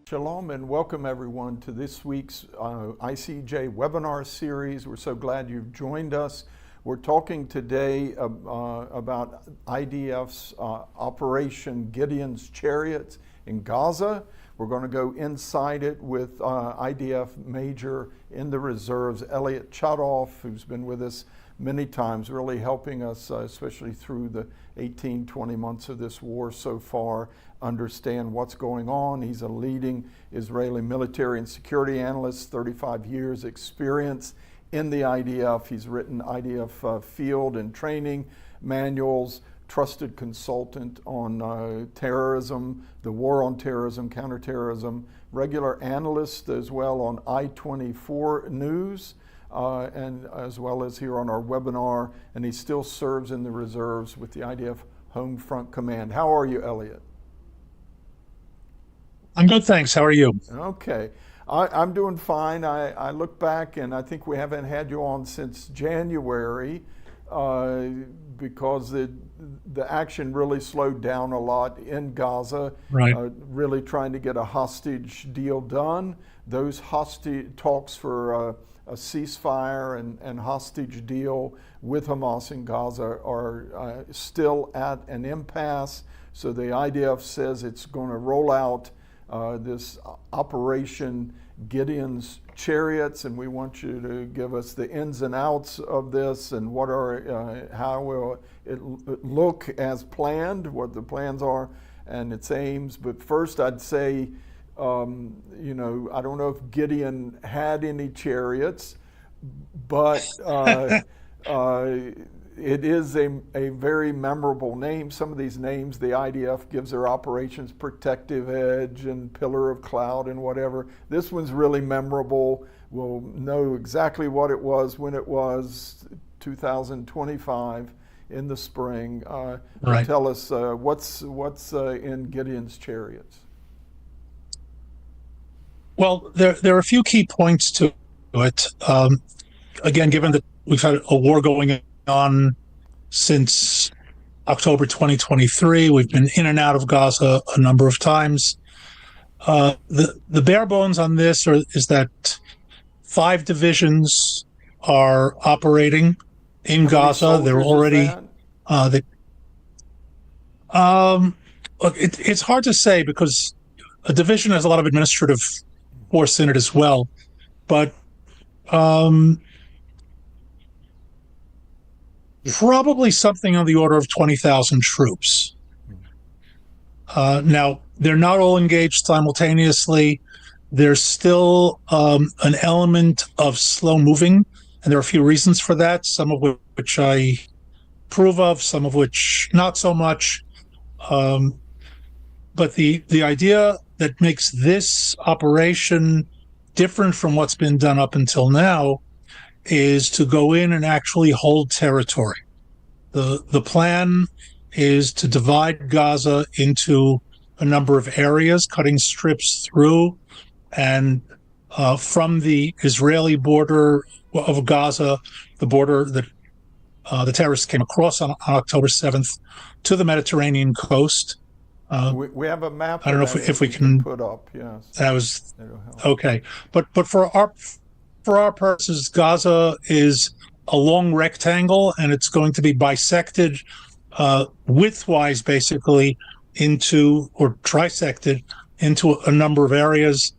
Shalom and welcome everyone to this week's ICJ webinar series. We're so glad you've joined us. We're talking today about IDF's Operation Gideon's Chariots in Gaza. We're going to go inside it with IDF Major in the reserves, Elliot Chodoff, who's been with us many times, really helping us, especially through the 18, 20 months of this war so far, understand what's going on. He's a leading Israeli military and security analyst, 35 years experience in the IDF. He's written IDF field and training manuals, trusted consultant on terrorism, the war on terrorism, counterterrorism, regular analyst as well on I-24 News, and as well as here on our webinar, and he still serves in the reserves with the IDF Home Front Command. How are you, Elliot? I'm good, thanks. How are you? Okay. I'm doing fine. I look back and I think we haven't had you on since January because the action really slowed down a lot in Gaza, right. Really trying to get a hostage deal done. Those hostage talks for a ceasefire and hostage deal with Hamas in Gaza are still at an impasse. So the IDF says it's going to roll out this Operation Gideon's Chariots, and we want you to give us the ins and outs of this and what are how will it look as planned, what the plans are and its aims. But first I'd say, you know, I don't know if Gideon had any chariots, but it is a very memorable name. Some of these names the IDF gives their operations Protective Edge and Pillar of Cloud and whatever. This one's really memorable. We'll know exactly what it was when it was, 2025 in the spring. Right. Tell us what's in Gideon's Chariots. Well, there are a few key points to it. Again, given that we've had a war going on since October 2023, we've been in and out of Gaza a number of times. The bare bones on this is that 5 divisions are operating in Gaza. They're already look, it's hard to say because a division has a lot of administrative force in it as well, but probably something on the order of 20,000 troops. Now, they're not all engaged simultaneously. There's still an element of slow moving, and there are a few reasons for that, some of which I approve of, some of which not so much. But the idea that makes this operation different from what's been done up until now is to go in and actually hold territory. The plan is to divide Gaza into a number of areas, cutting strips through, and from the Israeli border of Gaza, the border that the terrorists came across on October 7th, to the Mediterranean coast. We have a map. I don't know if we can put up. Yes, that was okay. But for our purposes, Gaza is a long rectangle, and it's going to be bisected widthwise, basically, into, or trisected into a number of areas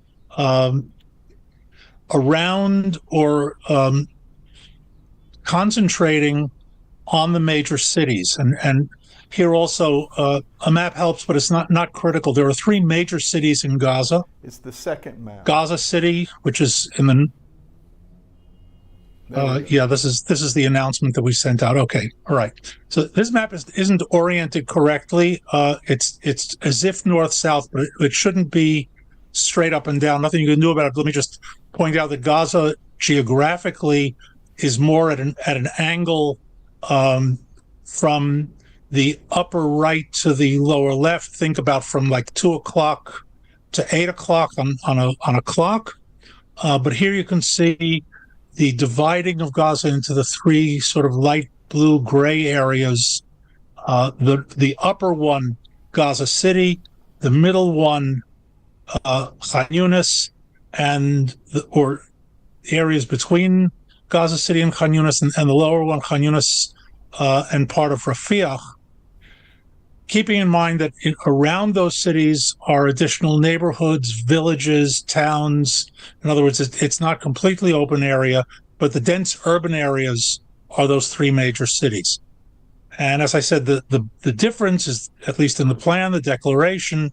around or concentrating on the major cities. And here also, a map helps, but it's not critical. There are 3 major cities in Gaza. It's the second map. Gaza City, which is in the yeah, this is the announcement that we sent out. Okay, all right. So this map isn't oriented correctly. It's as if north-south, but it shouldn't be straight up and down. Nothing you can do about it. Let me just point out that Gaza geographically is more at an angle from the upper right to the lower left. Think about from like 2 o'clock to 8 o'clock on a clock. But here you can see the dividing of Gaza into the three sort of light blue gray areas. The upper one, Gaza City, the middle one, Khan Yunis, and or areas between Gaza City and Khan Yunis, and the lower one, Khan Yunis, and part of Rafiah. Keeping in mind that around those cities are additional neighborhoods, villages, towns. In other words, it's not completely open area, but the dense urban areas are those three major cities. And as I said, the difference is, at least in the plan, the declaration,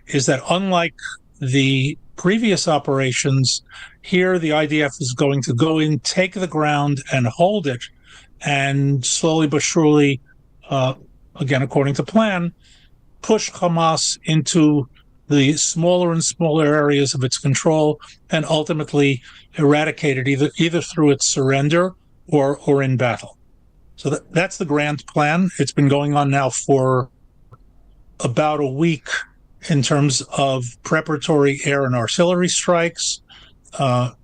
is that unlike the previous operations, here the IDF is going to go in, take the ground, and hold it, and slowly but surely, again, according to plan, push Hamas into the smaller and smaller areas of its control and ultimately eradicate it either through its surrender or in battle. So that's the grand plan. It's been going on now for about a week in terms of preparatory air and artillery strikes,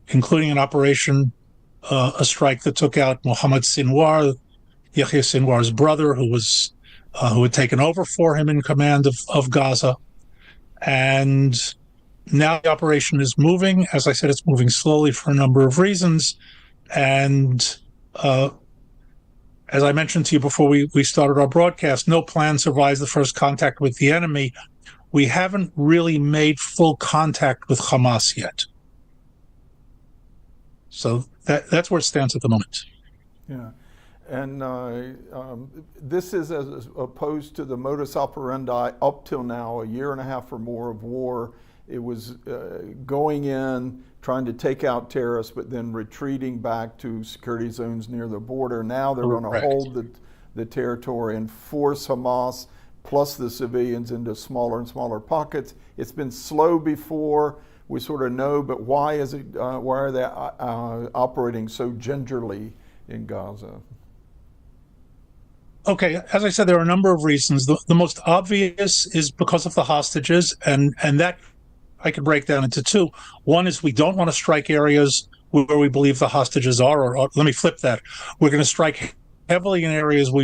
including an operation, a strike that took out Mohammed Sinwar, Yahya Sinwar's brother, who had taken over for him in command of Gaza. And now the operation is moving. As I said, it's moving slowly for a number of reasons. And as I mentioned to you before we started our broadcast, no plan survives the first contact with the enemy. We haven't really made full contact with Hamas yet. So that's where it stands at the moment. Yeah. And this is as opposed to the modus operandi up till now, a year and a half or more of war. It was going in, trying to take out terrorists, but then retreating back to security zones near the border. Now they're going to hold the territory and force Hamas plus the civilians into smaller and smaller pockets. It's been slow before, we sort of know, but why are they operating so gingerly in Gaza? Okay, as I said, there are a number of reasons. The most obvious is because of the hostages, and that I could break down into two. One is we don't want to strike areas where we believe the hostages are, or let me flip that. We're going to strike heavily in areas where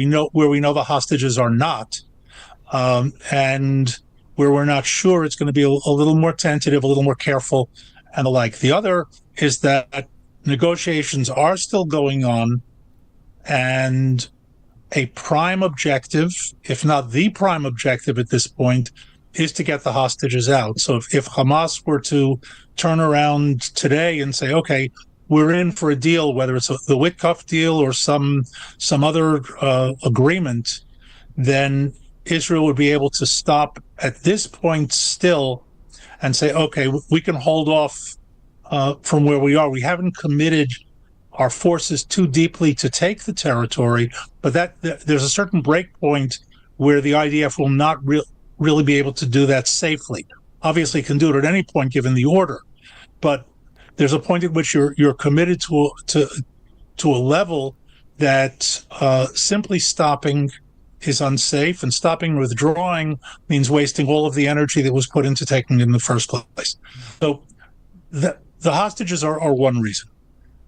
we know the hostages are not, and where we're not sure. It's going to be a little more tentative, a little more careful, and the like. The other is that negotiations are still going on, and a prime objective, if not the prime objective at this point, is to get the hostages out. So if Hamas were to turn around today and say, okay, we're in for a deal, whether it's the Witkoff deal or some other agreement, then Israel would be able to stop at this point still and say, okay, we can hold off from where we are. We haven't committed our forces too deeply to take the territory, but there's a certain break point where the IDF will not really be able to do that safely. Obviously, it can do it at any point given the order, but there's a point at which you're committed to a level that simply stopping is unsafe, and stopping and withdrawing means wasting all of the energy that was put into taking it in the first place. So the hostages are one reason.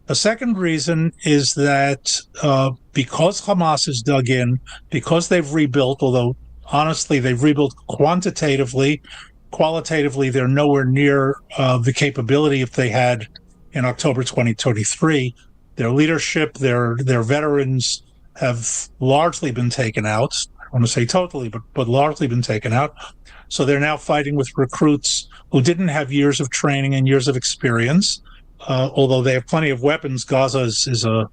A second reason is that because Hamas is dug in, because they've rebuilt, although honestly they've rebuilt quantitatively, qualitatively they're nowhere near the capability if they had in October 2023. Their leadership, their veterans have largely been taken out. I don't want to say totally, but largely been taken out. So they're now fighting with recruits who didn't have years of training and years of experience. Although they have plenty of weapons, Gaza is a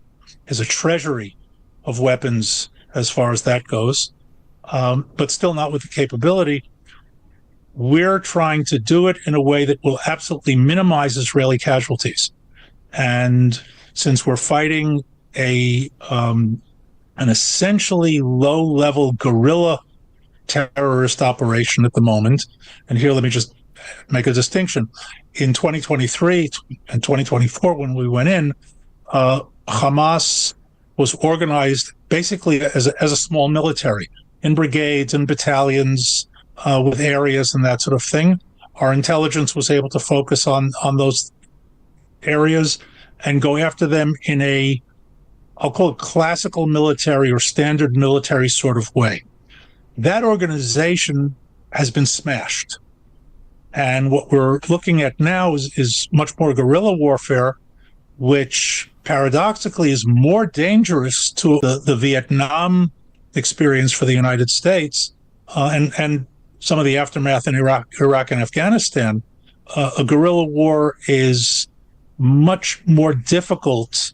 treasury of weapons as far as that goes, but still not with the capability. We're trying to do it in a way that will absolutely minimize Israeli casualties. And since we're fighting an essentially low-level guerrilla terrorist operation at the moment, and here let me just make a distinction. In 2023 and 2024, when we went in, Hamas was organized basically as a small military in brigades and battalions with areas and that sort of thing. Our intelligence was able to focus on those areas and go after them in a, I'll call it classical military or standard military sort of way. That organization has been smashed. And what we're looking at now is much more guerrilla warfare, which paradoxically is more dangerous to the Vietnam experience for the United States and some of the aftermath in Iraq and Afghanistan. A guerrilla war is much more difficult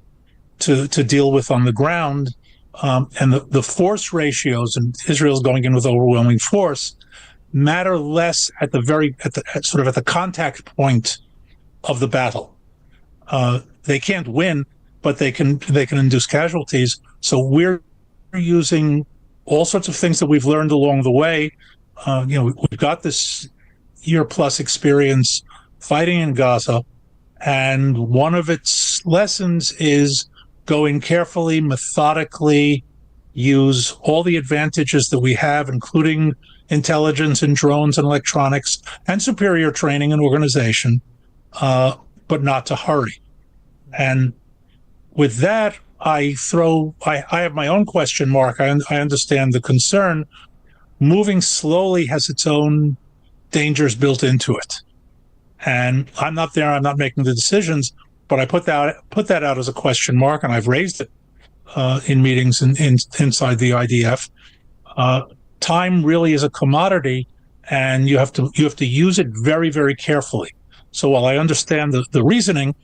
to deal with on the ground. And the force ratios, and Israel's going in with overwhelming force, matter less at the contact point of the battle. They can't win, but they can induce casualties. So we're using all sorts of things that we've learned along the way. We've got this year-plus experience fighting in Gaza, and one of its lessons is going carefully, methodically, use all the advantages that we have, including intelligence and drones and electronics and superior training and organization, but not to hurry. And with that, I have my own question mark. I understand the concern. Moving slowly has its own dangers built into it. And I'm not there, I'm not making the decisions, but I put that out as a question mark, and I've raised it in meetings inside the IDF. Time really is a commodity, and you have to use it very, very carefully. So while I understand the reasoning,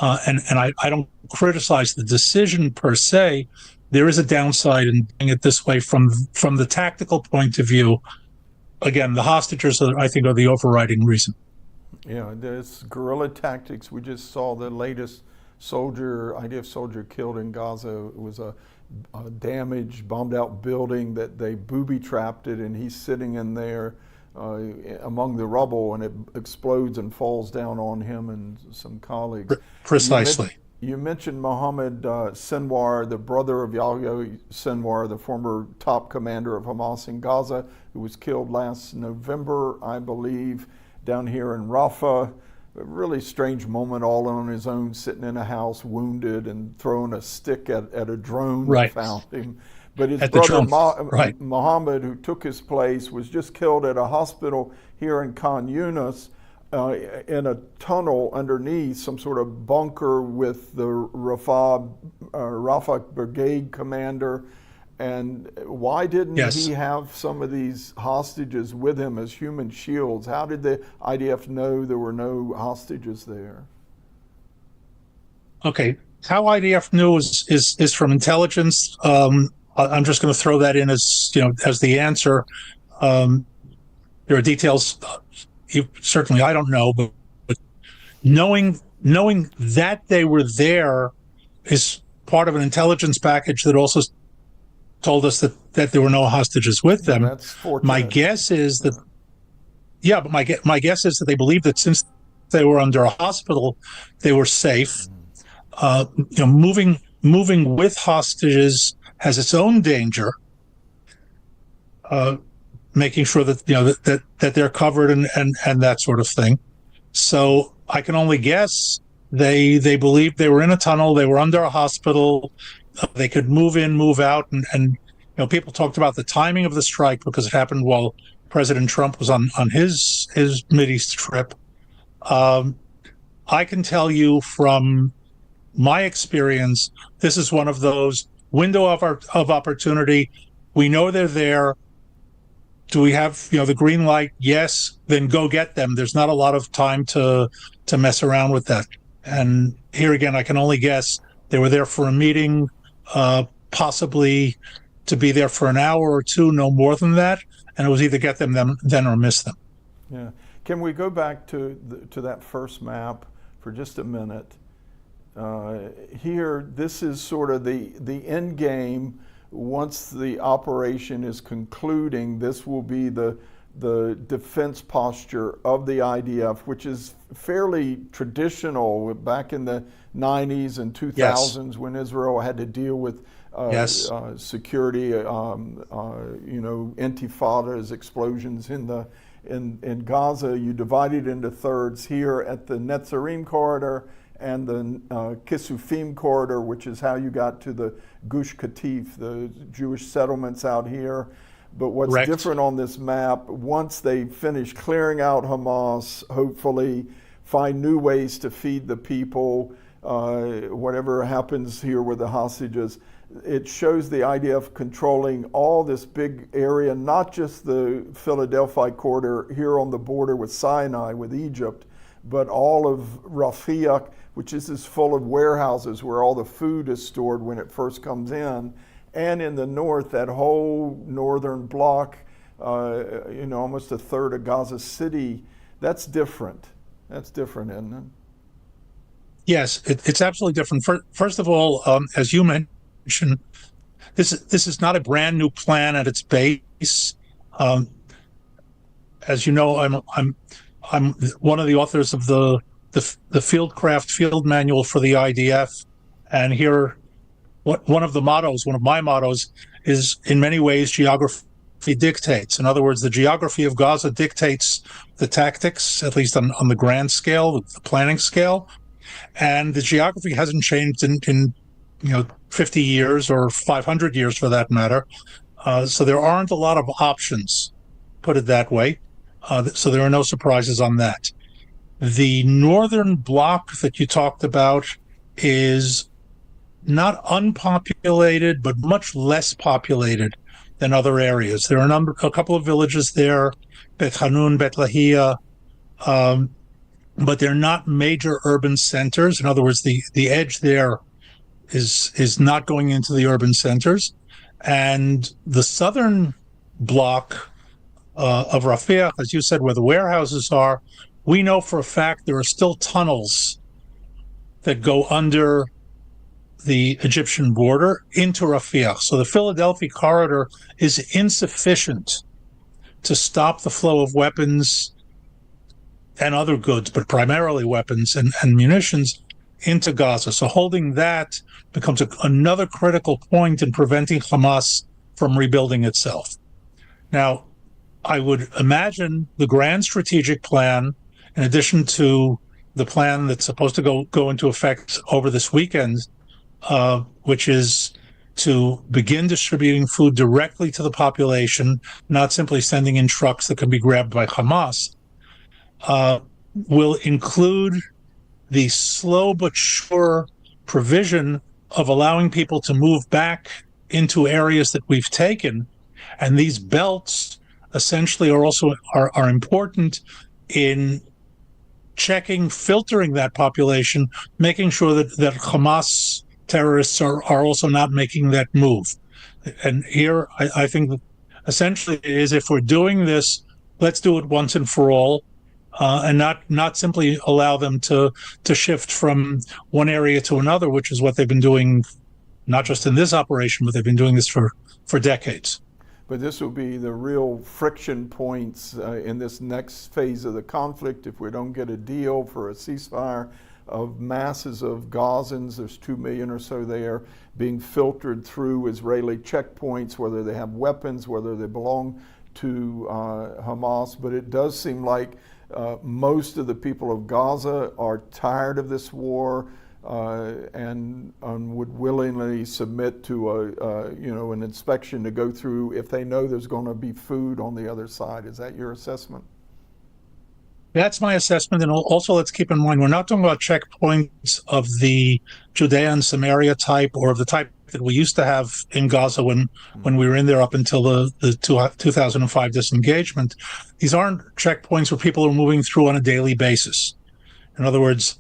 and I don't criticize the decision per se, there is a downside in doing it this way from the tactical point of view. Again, the hostages, I think, are the overriding reason. Yeah, there's guerrilla tactics. We just saw the latest IDF soldier killed in Gaza. It was a damaged, bombed out building that they booby-trapped it, and he's sitting in there among the rubble, and it explodes and falls down on him and some colleagues. Precisely. You mentioned Mohammed Sinwar, the brother of Yahya Sinwar, the former top commander of Hamas in Gaza, who was killed last November, I believe, down here in Rafah. A really strange moment, all on his own, sitting in a house, wounded, and throwing a stick at a drone that found him. But his brother Mohammed, who took his place, was just killed at a hospital here in Khan Yunis in a tunnel underneath some sort of bunker with the Rafah brigade commander. And why didn't he have some of these hostages with him as human shields? How did the IDF know there were no hostages there? Okay, how IDF knew is from intelligence. I'm just going to throw that in as the answer. There are details. Certainly, I don't know, but knowing that they were there is part of an intelligence package that also told us that there were no hostages with them. That's fortunate. My guess is that, but my guess is that they believed that since they were under a hospital, they were safe. Moving with hostages has its own danger. Making sure that that they're covered and that sort of thing. So I can only guess they believed they were in a tunnel, they were under a hospital. They could move in, move out, and people talked about the timing of the strike because it happened while President Trump was on his Mideast trip. I can tell you from my experience, this is one of those window of opportunity. We know they're there. Do we have the green light? Yes. Then go get them. There's not a lot of time to mess around with that. And here again, I can only guess they were there for a meeting. Possibly to be there for an hour or two, no more than that, and it was either get them then or miss them. Yeah. Can we go back to that first map for just a minute? Here, this is sort of the end game. Once the operation is concluding, this will be the the defense posture of the IDF, which is fairly traditional back in the 90s and 2000s when Israel had to deal with security, intifadas, explosions in Gaza. You divide it into thirds here at the Netzarim corridor and the Kisufim corridor, which is how you got to the Gush Katif, the Jewish settlements out here. But what's different on this map, once they finish clearing out Hamas, hopefully find new ways to feed the people, whatever happens here with the hostages, it shows the IDF controlling all this big area, not just the Philadelphia corridor here on the border with Sinai, with Egypt, but all of Rafah, which is full of warehouses where all the food is stored when it first comes in. And in the north, that whole northern block, almost a third of Gaza City, that's different. That's different, isn't it? Yes, it's absolutely different. First of all, as you mentioned, this is not a brand new plan at its base. As you know, I'm one of the authors of the Fieldcraft Field Manual for the IDF, and here. One of my mottos is, in many ways, geography dictates. In other words, the geography of Gaza dictates the tactics, at least on the grand scale, the planning scale. And the geography hasn't changed in 50 years or 500 years for that matter. So there aren't a lot of options, put it that way. So there are no surprises on that. The northern block that you talked about is not unpopulated, but much less populated than other areas. There are a couple of villages there, Bet Hanun, Bet Lahia, but they're not major urban centers. In other words, the edge there is not going into the urban centers. And the southern block of Rafah, as you said, where the warehouses are, we know for a fact there are still tunnels that go under the Egyptian border into Rafah. So the Philadelphia corridor is insufficient to stop the flow of weapons and other goods, but primarily weapons and munitions into Gaza. So holding that becomes another critical point in preventing Hamas from rebuilding itself. Now, I would imagine the grand strategic plan, in addition to the plan that's supposed to go into effect over this weekend, which is to begin distributing food directly to the population, not simply sending in trucks that can be grabbed by Hamas, will include the slow but sure provision of allowing people to move back into areas that we've taken. And these belts essentially are important in filtering that population, making sure that Hamas terrorists are also not making that move. And here, I think that essentially it is, if we're doing this, let's do it once and for all, and not simply allow them to shift from one area to another, which is what they've been doing, not just in this operation, but they've been doing this for decades. But this will be the real friction points in this next phase of the conflict if we don't get a deal for a ceasefire, of masses of Gazans, there's 2 million or so there, being filtered through Israeli checkpoints, whether they have weapons, whether they belong to Hamas. But it does seem like most of the people of Gaza are tired of this war and would willingly submit to an inspection to go through if they know there's going to be food on the other side. Is that your assessment? That's my assessment. And also, let's keep in mind, we're not talking about checkpoints of the Judea and Samaria type, or of the type that we used to have in Gaza when we were in there up until the 2005 disengagement. These aren't checkpoints where people are moving through on a daily basis. In other words,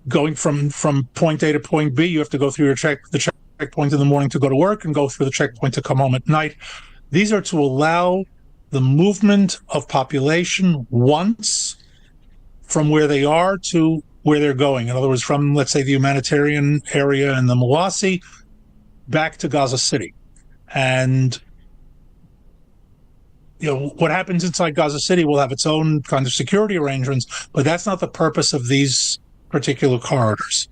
going from point A to point B, you have to go through the checkpoint in the morning to go to work and go through the checkpoint to come home at night. These are to allow the movement of population once from where they are to where they're going. In other words, from, let's say, the humanitarian area in the Mawasi back to Gaza City. And what happens inside Gaza City will have its own kind of security arrangements, but that's not the purpose of these particular corridors.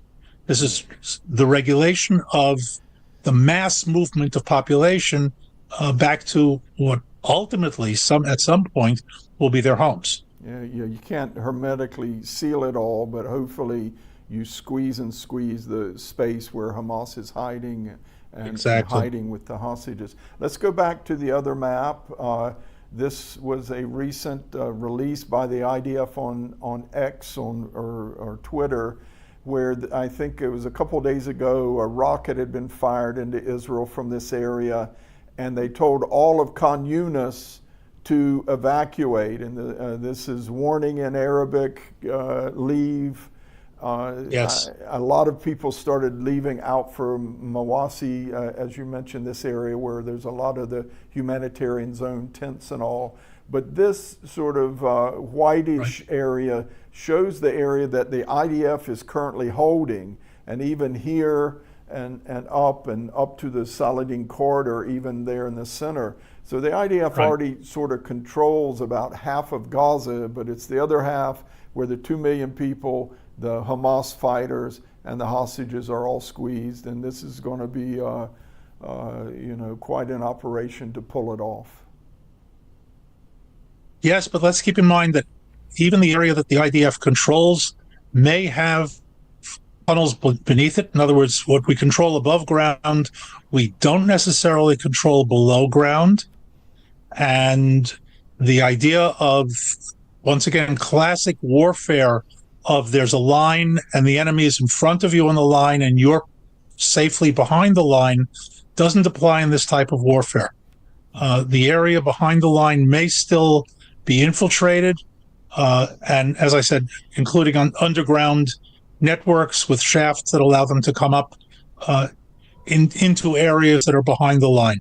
This is the regulation of the mass movement of population back to what ultimately, at some point, will be their homes. Yeah, you can't hermetically seal it all, but hopefully you squeeze the space where Hamas is hiding and hiding with the hostages. Let's go back to the other map. This was a recent release by the IDF on X or Twitter, where I think it was a couple days ago, a rocket had been fired into Israel from this area, and they told all of Khan Yunis to evacuate. And this is warning in Arabic, leave. Yes. A lot of people started leaving out for Mawasi, as you mentioned, this area where there's a lot of the humanitarian zone tents and all. But this sort of whitish area shows the area that the IDF is currently holding, and even here and up to the Saladin corridor, even there in the center. So the IDF already sort of controls about half of Gaza, but it's the other half where the 2 million people, the Hamas fighters, and the hostages are all squeezed, and this is going to be, quite an operation to pull it off. Yes, but let's keep in mind that even the area that the IDF controls may have tunnels beneath it. In other words, what we control above ground, we don't necessarily control below ground. And the idea of, once again, classic warfare of there's a line and the enemy is in front of you on the line and you're safely behind the line doesn't apply in this type of warfare. The area behind the line may still be infiltrated, and as I said, including on underground networks with shafts that allow them to come up into areas that are behind the line.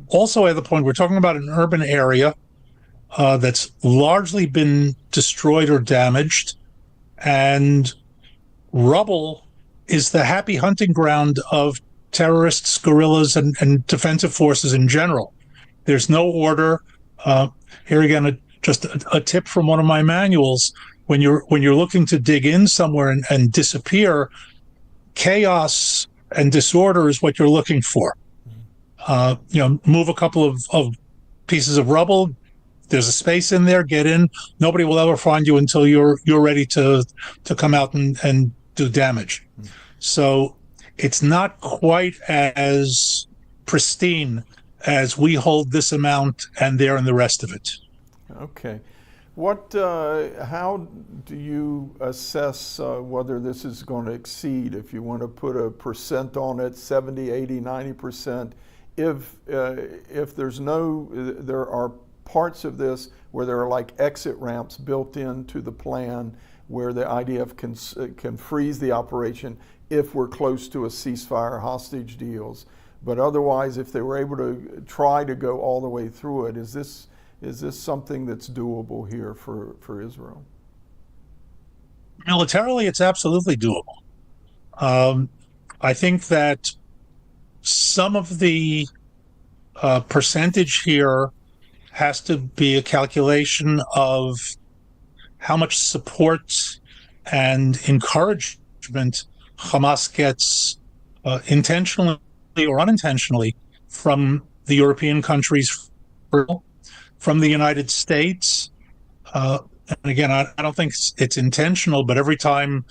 Also, at the point, we're talking about an urban area that's largely been destroyed or damaged, and rubble is the happy hunting ground of terrorists, guerrillas, and defensive forces in general. There's no order. Here again, just a tip from one of my manuals: when you're looking to dig in somewhere and disappear, chaos and disorder is what you're looking for. Move a couple of pieces of rubble. There's a space in there. Get in. Nobody will ever find you until you're ready to come out and do damage. So it's not quite as pristine as we hold this amount and there and the rest of it. Okay. How do you assess whether this is going to exceed? If you want to put a percent on it, 70, 80, 90%, if there are parts of this where there are like exit ramps built into the plan where the IDF can freeze the operation if we're close to a ceasefire, hostage deals. But otherwise, if they were able to try to go all the way through it, is this something that's doable here for Israel? Militarily, it's absolutely doable. I think that some of the percentage here has to be a calculation of how much support and encouragement Hamas gets intentionally or unintentionally from the European countries, from the United States. And again, I don't think it's intentional, but every time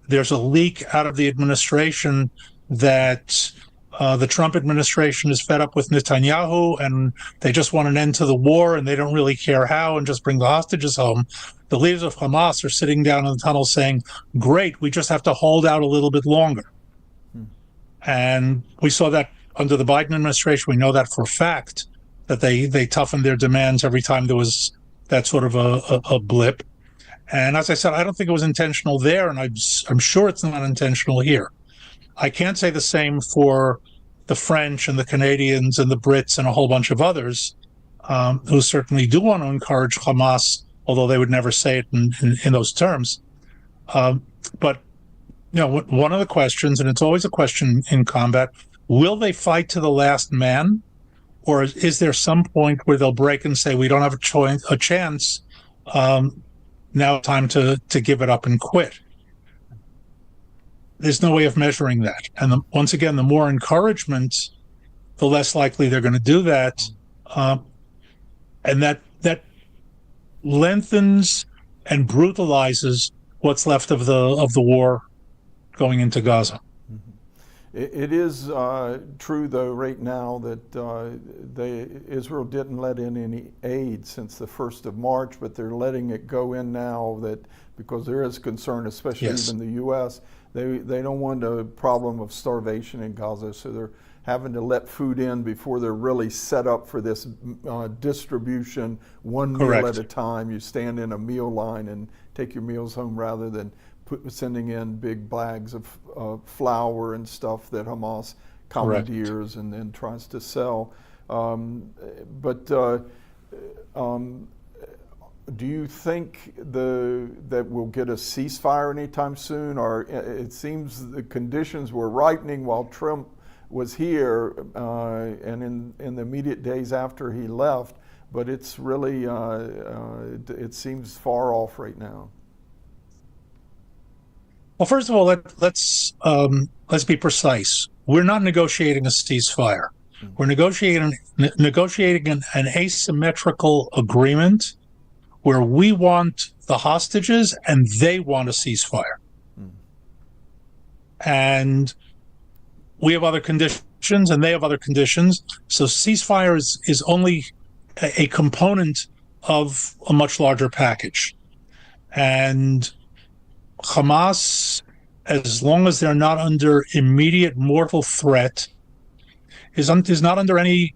there's a leak out of the administration that the Trump administration is fed up with Netanyahu and they just want an end to the war and they don't really care how and just bring the hostages home, the leaders of Hamas are sitting down in the tunnel saying, great, we just have to hold out a little bit longer. And we saw that under the Biden administration. We know that for a fact, that they toughened their demands every time there was that sort of a blip. And as I said, I don't think it was intentional there, and I'm sure it's not intentional here. I can't say the same for the French and the Canadians and the Brits and a whole bunch of others who certainly do want to encourage Hamas, although they would never say it in those terms. But one of the questions, and it's always a question in combat, will they fight to the last man, Or is there some point where they'll break and say, we don't have a chance, now time to give it up and quit? There's no way of measuring that. And once again, the more encouragement, the less likely they're going to do that. And that lengthens and brutalizes what's left of the war going into Gaza. It is true, though, right now that Israel didn't let in any aid since the 1st of March, but they're letting it go in now because there is concern, especially even the U.S. They don't want a problem of starvation in Gaza, so they're having to let food in before they're really set up for this distribution, one meal at a time. You stand in a meal line and take your meals home rather than sending in big bags of flour and stuff that Hamas commandeers and then tries to sell. Do you think that we'll get a ceasefire anytime soon? Or it seems the conditions were ripening while Trump was here and in the immediate days after he left, but it's really, it seems far off right now. Well, first of all, let's be precise. We're not negotiating a ceasefire. We're negotiating an asymmetrical agreement where we want the hostages and they want a ceasefire. And we have other conditions and they have other conditions. So ceasefire is only a component of a much larger package. And Hamas, as long as they're not under immediate mortal threat, is not under any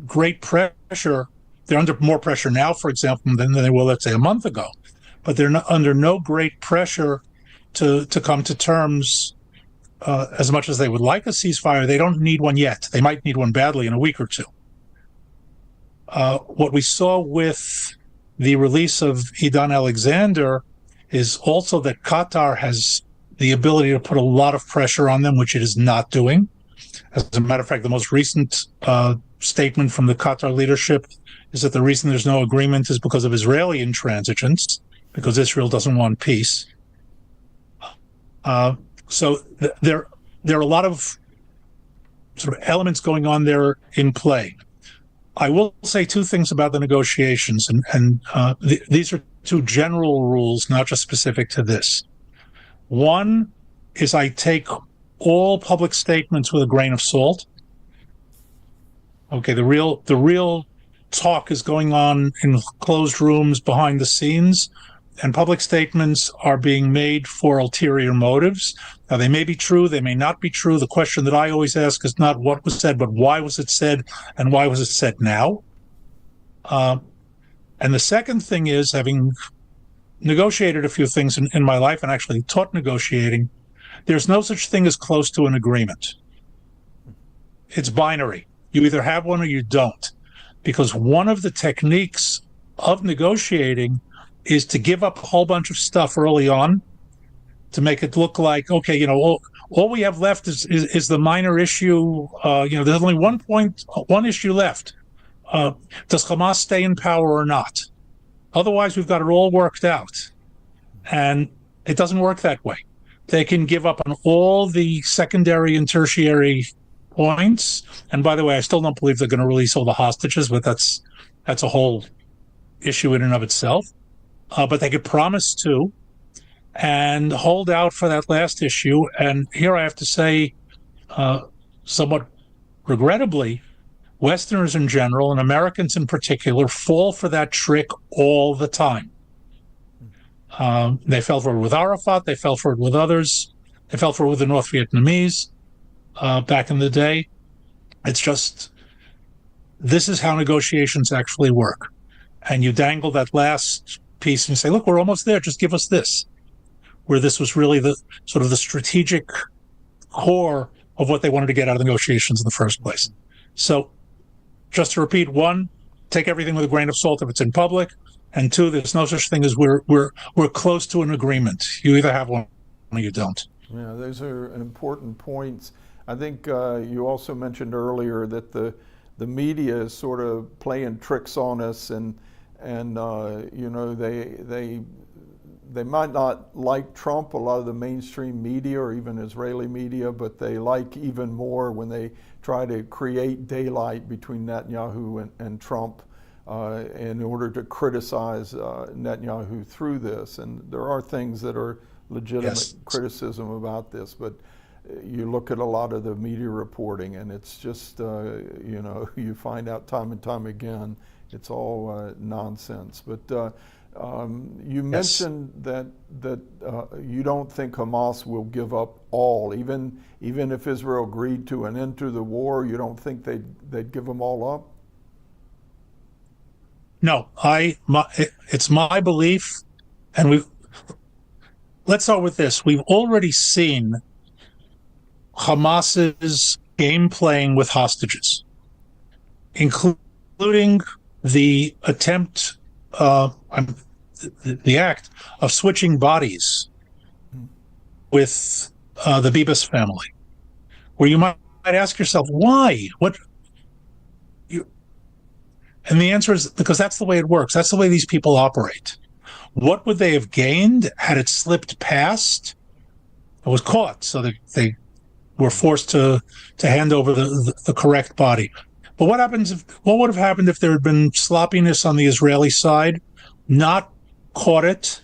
great pressure. They're under more pressure now, for example, than they were, let's say, a month ago. But they're not under no great pressure to come to terms. As much as they would like a ceasefire, they don't need one yet. They might need one badly in a week or two. What we saw with the release of Idan Alexander is also that Qatar has the ability to put a lot of pressure on them, which it is not doing. As a matter of fact, the most recent statement from the Qatar leadership is that the reason there's no agreement is because of Israeli intransigence, because Israel doesn't want peace. So there are a lot of sort of elements going on there in play. I will say two things about the negotiations, and these are two general rules, not just specific to this. One is I take all public statements with a grain of salt. Okay, the real talk is going on in closed rooms behind the scenes, and public statements are being made for ulterior motives. Now, they may be true, they may not be true. The question that I always ask is not what was said, but why was it said, and why was it said now? And the second thing is, having negotiated a few things in my life and actually taught negotiating, there's no such thing as close to an agreement. It's binary. You either have one or you don't. Because one of the techniques of negotiating is to give up a whole bunch of stuff early on to make it look like, okay, all we have left is the minor issue. There's only one issue left. Does Hamas stay in power or not? Otherwise, we've got it all worked out. And it doesn't work that way. They can give up on all the secondary and tertiary points. And by the way, I still don't believe they're going to release all the hostages, but that's a whole issue in and of itself. But they could promise to and hold out for that last issue. And here I have to say, somewhat regrettably, Westerners in general and Americans in particular fall for that trick all the time. They fell for it with Arafat. They fell for it with others. They fell for it with the North Vietnamese back in the day. It's just, this is how negotiations actually work. And you dangle that last piece and you say, look, we're almost there. Just give us this. Where this was really the sort of the strategic core of what they wanted to get out of negotiations in the first place. So just to repeat, one, take everything with a grain of salt if it's in public. And two, there's no such thing as we're close to an agreement. You either have one or you don't. Yeah, those are important points. I think you also mentioned earlier that the the media is sort of playing tricks on us, and you know, they might not like Trump, a lot of the mainstream media or even Israeli media, but they like even more when they try to create daylight between Netanyahu and Trump in order to criticize Netanyahu through this. And there are things that are legitimate criticism about this, but you look at a lot of the media reporting and it's just, you know, you find out time and time again, it's all nonsense. But you mentioned that you don't think Hamas will give up all, even if Israel agreed to an end to the war. You don't think they'd give them all up? No, it's my belief, and let's start with this. We've already seen Hamas's game playing with hostages, including the attempt, the act of switching bodies with the Bibas family, where you might ask yourself, why? And the answer is because that's the way it works. That's the way these people operate. What would they have gained had it slipped past? It was caught, so they were forced to hand over the correct body. But what would have happened if there had been sloppiness on the Israeli side, not caught it,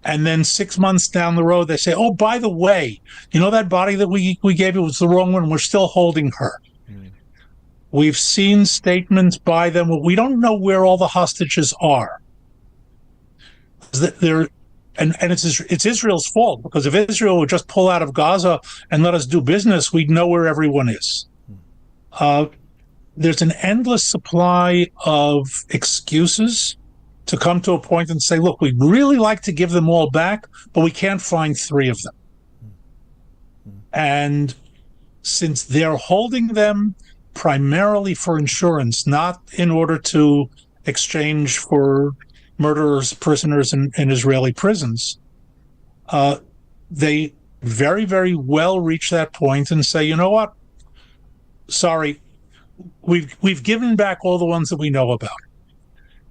and then 6 months down the road they say, oh, by the way, you know that body that we gave you was the wrong one, we're still holding her. We've seen statements by them. Well, we don't know where all the hostages are. And it's Israel's fault, because if Israel would just pull out of Gaza and let us do business, we'd know where everyone is. There's an endless supply of excuses to come to a point and say, look, we'd really like to give them all back, but we can't find 3 of them. And since they're holding them primarily for insurance, not in order to exchange for murderers, prisoners in Israeli prisons, they very, very well reach that point and say, you know what? Sorry, we've given back all the ones that we know about.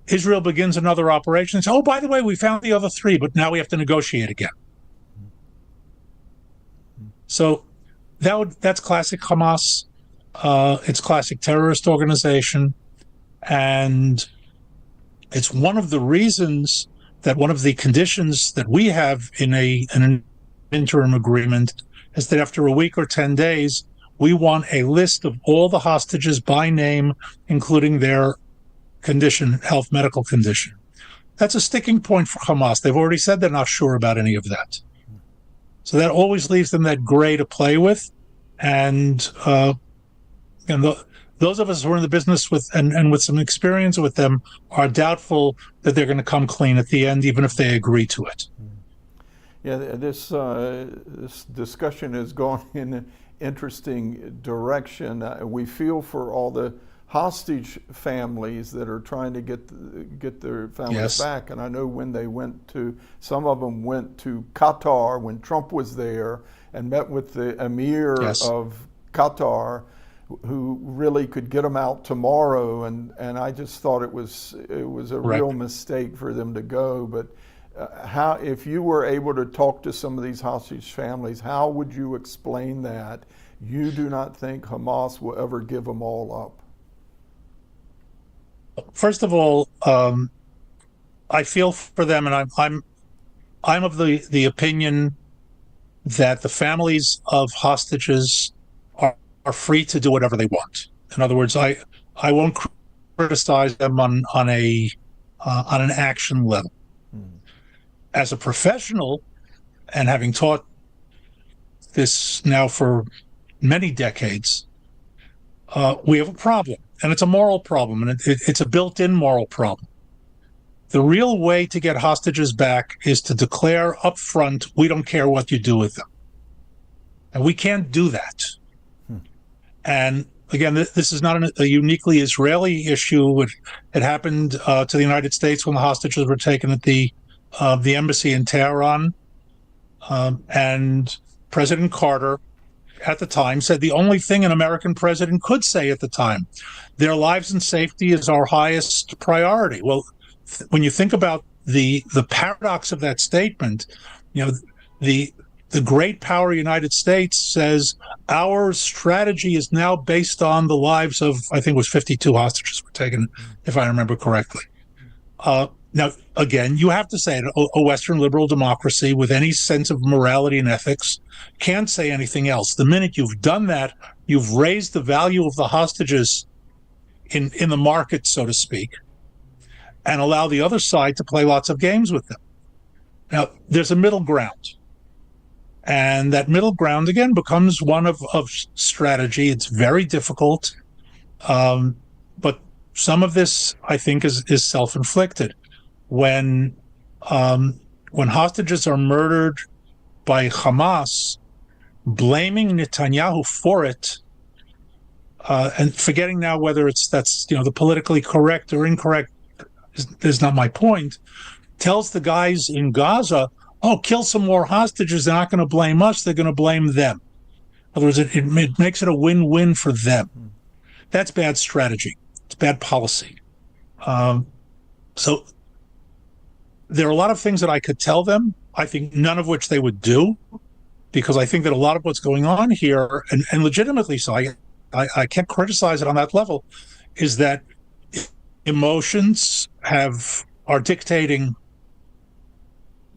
Israel begins another operation and says, oh, by the way, we found the other 3, but now we have to negotiate again. So that's classic Hamas. It's classic terrorist organization. And it's one of the reasons that one of the conditions that we have in an interim agreement is that after a week or 10 days, we want a list of all the hostages by name, including their condition, health, medical condition. That's a sticking point for Hamas. They've already said they're not sure about any of that. So that always leaves them that gray to play with. And those of us who are in the business with and with some experience with them are doubtful that they're going to come clean at the end, even if they agree to it. Yeah, this discussion has gone in an interesting direction. We feel for all the hostage families that are trying to get their families back. And I know when they some of them went to Qatar when Trump was there and met with the emir of Qatar, who really could get them out tomorrow, and I just thought it was a real mistake for them to go. But how, if you were able to talk to some of these hostage families, how would you explain that you do not think Hamas will ever give them all up? First of all, I feel for them, and I'm of the opinion that the families of hostages are free to do whatever they want. In other words, I won't criticize them on an action level. As a professional, and having taught this now for many decades, we have a problem, and it's a moral problem, and it's a built-in moral problem. The real way to get hostages back is to declare up front, we don't care what you do with them. And we can't do that. And again, this is not a uniquely Israeli issue. It happened to the United States when the hostages were taken at the embassy in Tehran. And President Carter at the time said the only thing an American president could say at the time: their lives and safety is our highest priority. Well, when you think about the paradox of that statement, you know, the great power United States says our strategy is now based on the lives of, I think it was 52 hostages were taken, if I remember correctly. Now, again, you have to say it, a Western liberal democracy with any sense of morality and ethics can't say anything else. The minute you've done that, you've raised the value of the hostages in the market, so to speak, and allow the other side to play lots of games with them. Now, there's a middle ground. And that middle ground, again, becomes one of strategy. It's very difficult. But some of this, I think, is self-inflicted. When hostages are murdered by Hamas, blaming Netanyahu for it, and forgetting now whether that's the politically correct or incorrect is not my point, tells the guys in Gaza, oh, kill some more hostages. They're not going to blame us. They're going to blame them. In other words, it makes it a win-win for them. That's bad strategy. It's bad policy. So there are a lot of things that I could tell them, I think none of which they would do, because I think that a lot of what's going on here, and legitimately so, I can't criticize it on that level, is that emotions are dictating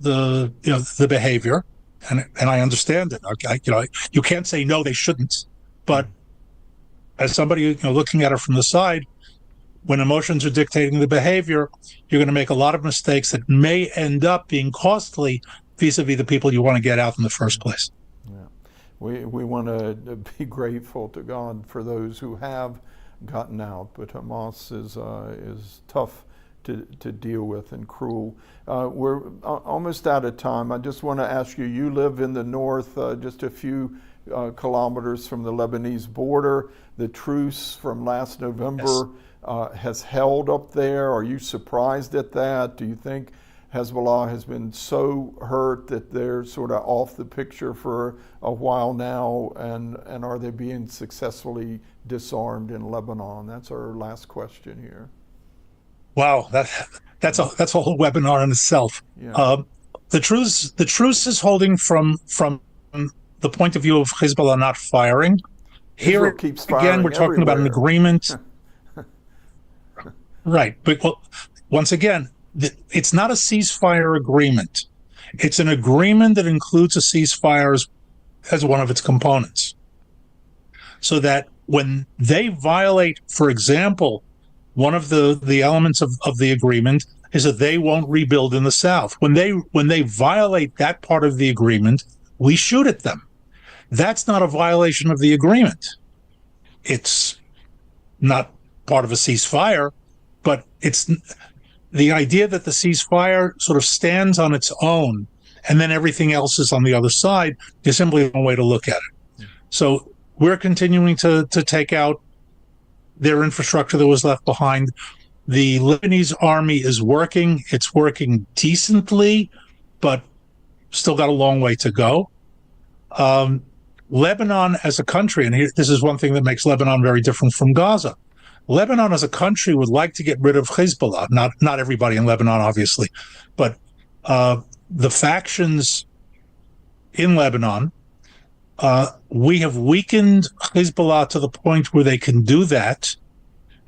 the behavior, and I understand it. You can't say no, they shouldn't, but as somebody looking at it from the side, when emotions are dictating the behavior, you're going to make a lot of mistakes that may end up being costly vis-a-vis the people you want to get out in the first place. Yeah, we want to be grateful to God for those who have gotten out, but Hamas is tough to deal with and cruel. We're almost out of time. I just want to ask you, you live in the north, just a few kilometers from the Lebanese border. The truce from last November, yes, has held up there. Are you surprised at that? Do you think Hezbollah has been so hurt that they're sort of off the picture for a while now? And are they being successfully disarmed in Lebanon? That's our last question here. Wow, that's a whole webinar in itself. Yeah. The truce is holding from the point of view of Hezbollah not firing. Here keeps firing again, we're talking about an agreement. Right, but once again, it's not a ceasefire agreement. It's an agreement that includes a ceasefire as one of its components. So that when they violate, for example, one of the elements of the agreement is that they won't rebuild in the south. When they violate that part of the agreement, we shoot at them. That's not a violation of the agreement. It's not part of a ceasefire, but it's the idea that the ceasefire sort of stands on its own and then everything else is on the other side is simply one way to look at it. So we're continuing to take out their infrastructure that was left behind. The Lebanese army is working. It's working decently, but still got a long way to go. Lebanon as a country, and this is one thing that makes Lebanon very different from Gaza. Lebanon as a country would like to get rid of Hezbollah. Not everybody in Lebanon, obviously, but the factions in Lebanon, we have weakened Hezbollah to the point where they can do that.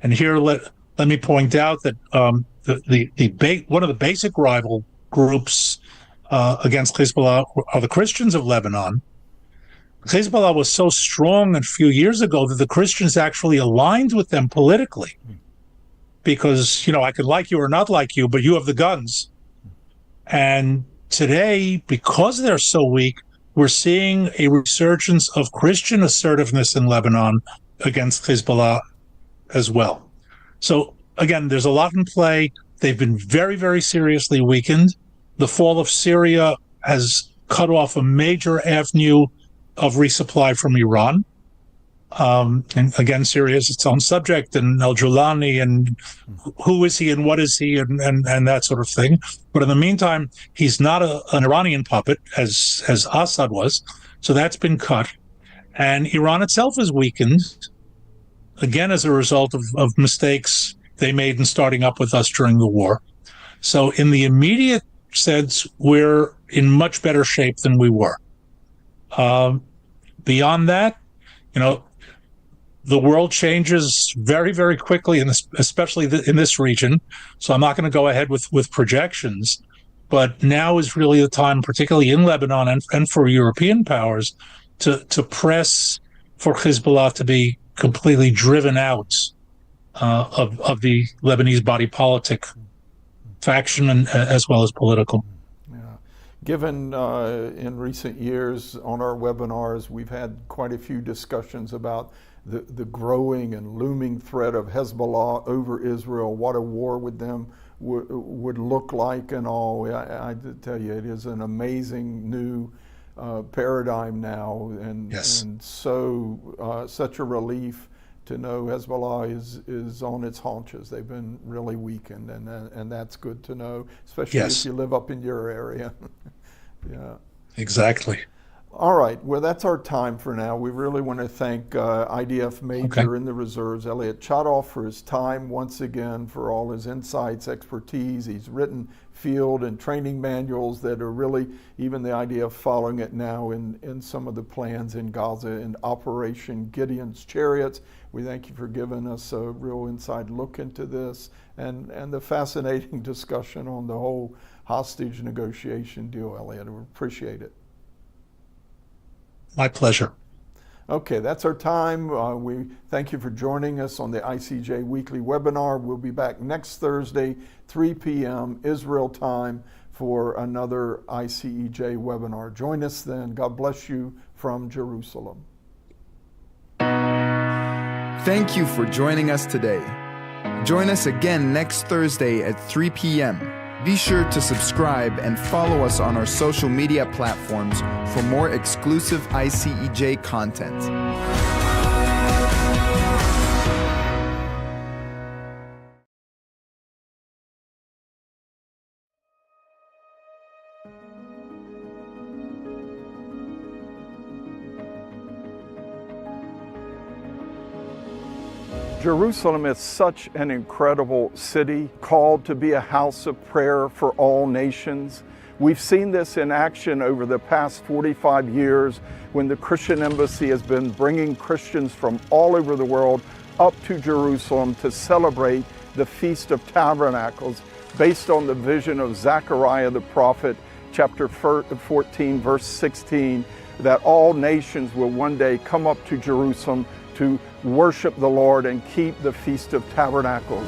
And here, let me point out that one of the basic rival groups against Hezbollah are the Christians of Lebanon. Hezbollah was so strong a few years ago that the Christians actually aligned with them politically, because I could like you or not like you, but you have the guns. And today, because they're so weak, we're seeing a resurgence of Christian assertiveness in Lebanon against Hezbollah as well. So again, there's a lot in play. They've been very, very seriously weakened. The fall of Syria has cut off a major avenue of resupply from Iran. And again, Syria is its own subject, and al-Julani, and who is he and what is he, and that sort of thing. But in the meantime, he's not an Iranian puppet as Assad was. So that's been cut. And Iran itself is weakened, again, as a result of mistakes they made in starting up with us during the war. So in the immediate sense, we're in much better shape than we were. Beyond that, the world changes very, very quickly, especially in this region. So I'm not going to go ahead with projections. But now is really the time, particularly in Lebanon and for European powers, to press for Hezbollah to be completely driven out of the Lebanese body politic faction, and as well as political. Yeah. Given in recent years on our webinars, we've had quite a few discussions about the growing and looming threat of Hezbollah over Israel, what a war with them would look like and all. I tell you, it is an amazing new paradigm now, and, yes. and so such a relief to know Hezbollah is on its haunches. They've been really weakened, and that's good to know, especially yes. if you live up in your area. Yeah. Exactly. All right, well, that's our time for now. We really want to thank IDF Major in the Reserves, Elliot Chodoff, for his time once again, for all his insights, expertise. He's written field and training manuals that are really, even the IDF following it now in some of the plans in Gaza in Operation Gideon's Chariots. We thank you for giving us a real inside look into this and the fascinating discussion on the whole hostage negotiation deal, Elliot. We appreciate it. My pleasure. Okay, that's our time. We thank you for joining us on the ICJ Weekly Webinar. We'll be back next Thursday, 3 p.m. Israel time, for another ICEJ webinar. Join us then. God bless you from Jerusalem. Thank you for joining us today. Join us again next Thursday at 3 p.m. Be sure to subscribe and follow us on our social media platforms for more exclusive ICEJ content. Jerusalem is such an incredible city, called to be a house of prayer for all nations. We've seen this in action over the past 45 years when the Christian Embassy has been bringing Christians from all over the world up to Jerusalem to celebrate the Feast of Tabernacles based on the vision of Zechariah the prophet, chapter 14, verse 16, that all nations will one day come up to Jerusalem to worship the Lord and keep the Feast of Tabernacles.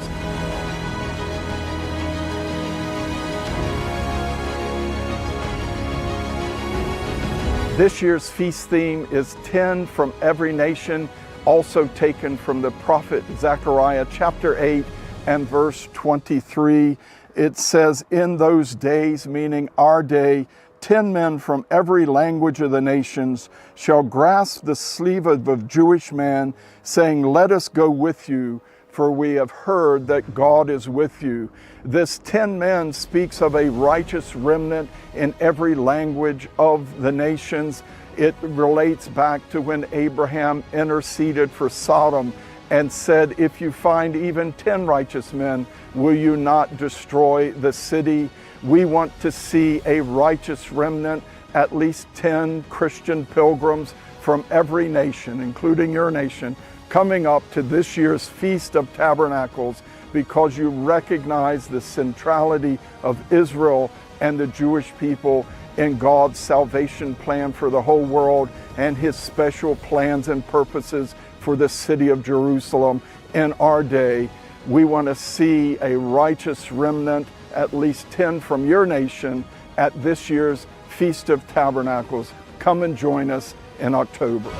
This year's feast theme is 10 from every nation, also taken from the prophet Zechariah chapter 8 and verse 23. It says, "In those days," meaning our day, 10 men from every language of the nations shall grasp the sleeve of a Jewish man, saying, "Let us go with you, for we have heard that God is with you." This 10 men speaks of a righteous remnant in every language of the nations. It relates back to when Abraham interceded for Sodom and said, "If you find even 10 righteous men, will you not destroy the city?" We want to see a righteous remnant, at least 10 Christian pilgrims from every nation, including your nation, coming up to this year's Feast of Tabernacles because you recognize the centrality of Israel and the Jewish people in God's salvation plan for the whole world and His special plans and purposes for the city of Jerusalem in our day. We want to see a righteous remnant, at least 10 from your nation, at this year's Feast of Tabernacles. Come and join us in October.